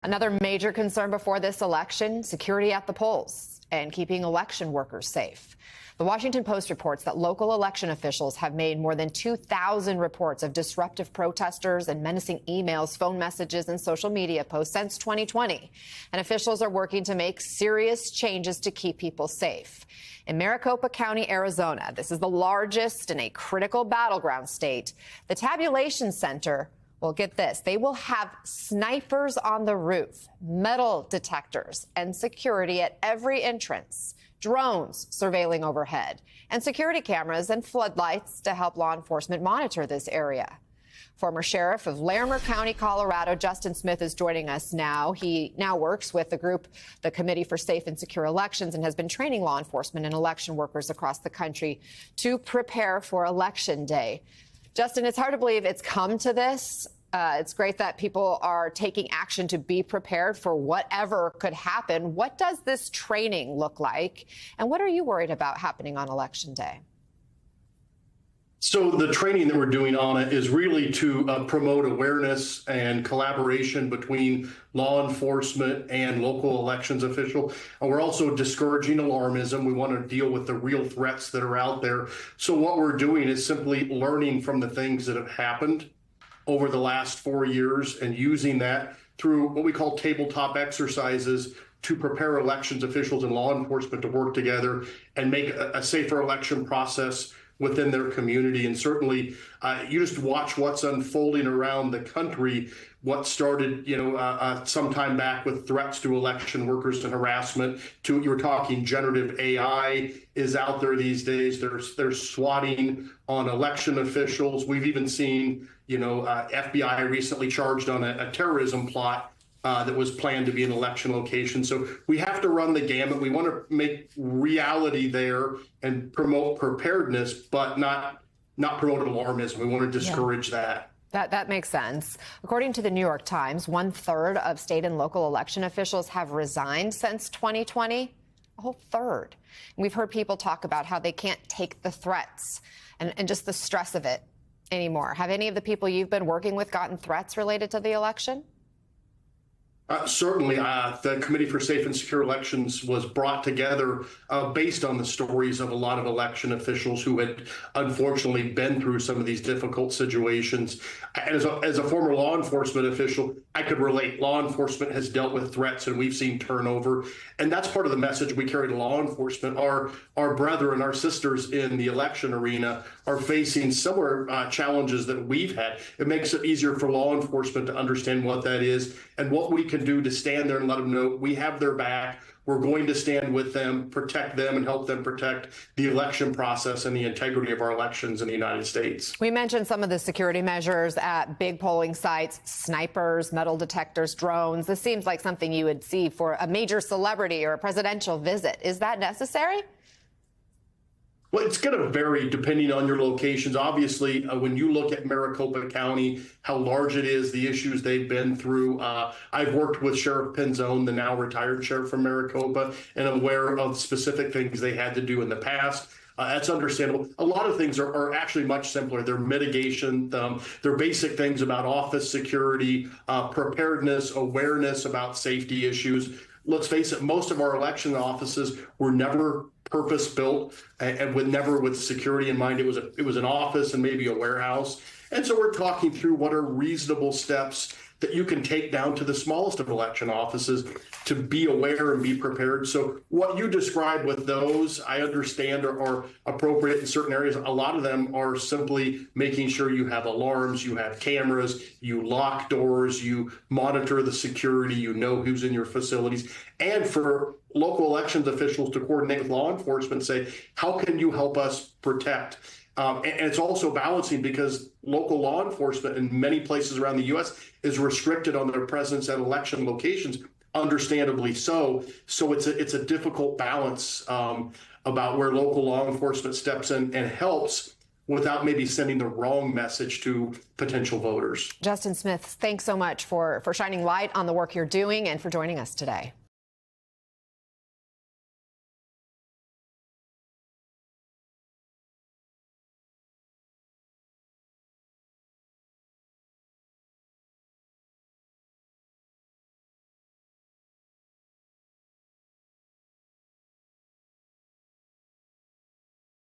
Another major concern before this election, security at the polls and keeping election workers safe. The Washington Post reports that local election officials have made more than 2,000 reports of disruptive protesters and menacing emails, phone messages, and social media posts since 2020. And officials are working to make serious changes to keep people safe. In Maricopa County, Arizona, this is the largest and a critical battleground state. The tabulation center, well, get this, they will have snipers on the roof, metal detectors, and security at every entrance, drones surveilling overhead, and security cameras and floodlights to help law enforcement monitor this area. Former sheriff of Larimer County, Colorado, Justin Smith, is joining us now. He now works with the group, the Committee for Safe and Secure Elections, and has been training law enforcement and election workers across the country to prepare for Election Day. Justin, it's hard to believe it's come to this. It's great that people are taking action to be prepared for whatever could happen. What does this training look like? And what are you worried about happening on Election Day? So the training that we're doing on it is really to promote awareness and collaboration between law enforcement and local elections officials. And we're also discouraging alarmism. We want to deal with the real threats that are out there. So what we're doing is simply learning from the things that have happened over the last 4 years and using that through what we call tabletop exercises to prepare elections officials and law enforcement to work together and make a safer election process within their community. And certainly you just watch what's unfolding around the country. What started, some time back with threats to election workers and harassment, to you were talking generative AI is out there these days. There's swatting on election officials. We've even seen, FBI recently charged on a terrorism plot that was planned to be an election location. So we have to run the gamut. We want to make reality there and promote preparedness, but not promote alarmism. We want to discourage that. That makes sense. According to the New York Times, 1/3 of state and local election officials have resigned since 2020. A whole third. And we've heard people talk about how they can't take the threats and just the stress of it anymore. Have any of the people you've been working with gotten threats related to the election? Certainly, the Committee for Safe and Secure Elections was brought together based on the stories of a lot of election officials who had unfortunately been through some of these difficult situations. And as a former law enforcement official, I could relate. Law enforcement has dealt with threats and we've seen turnover. And that's part of the message we carry to law enforcement. Our brethren, our sisters in the election arena are facing similar challenges that we've had. It makes it easier for law enforcement to understand what that is and what we can do to stand there and let them know we have their back. We're going to stand with them, protect them, and help them protect the election process and the integrity of our elections in the United States. We mentioned some of the security measures at big polling sites, snipers, metal detectors, drones. This seems like something you would see for a major celebrity or a presidential visit. Is that necessary? Well, it's going to vary depending on your locations. Obviously, when you look at Maricopa County, how large it is, the issues they've been through. I've worked with Sheriff Penzone, the now retired sheriff from Maricopa, and I'm aware of specific things they had to do in the past. That's understandable. A lot of things are actually much simpler. They're mitigation. They're basic things about office security, preparedness, awareness about safety issues. Let's face it, most of our election offices were never purpose-built and never with security in mind. It was an office and maybe a warehouse. And so we're talking through what are reasonable steps that you can take down to the smallest of election offices to be aware and be prepared. So what you described with those, I understand are appropriate in certain areas. A lot of them are simply making sure you have alarms, you have cameras, you lock doors, you monitor the security, you know who's in your facilities. And for local elections officials to coordinate with law enforcement, say, how can you help us protect? And it's also balancing because local law enforcement in many places around the U.S. is restricted on their presence at election locations, understandably so. So it's a difficult balance about where local law enforcement steps in and helps without maybe sending the wrong message to potential voters. Justin Smith, thanks so much for shining light on the work you're doing and for joining us today.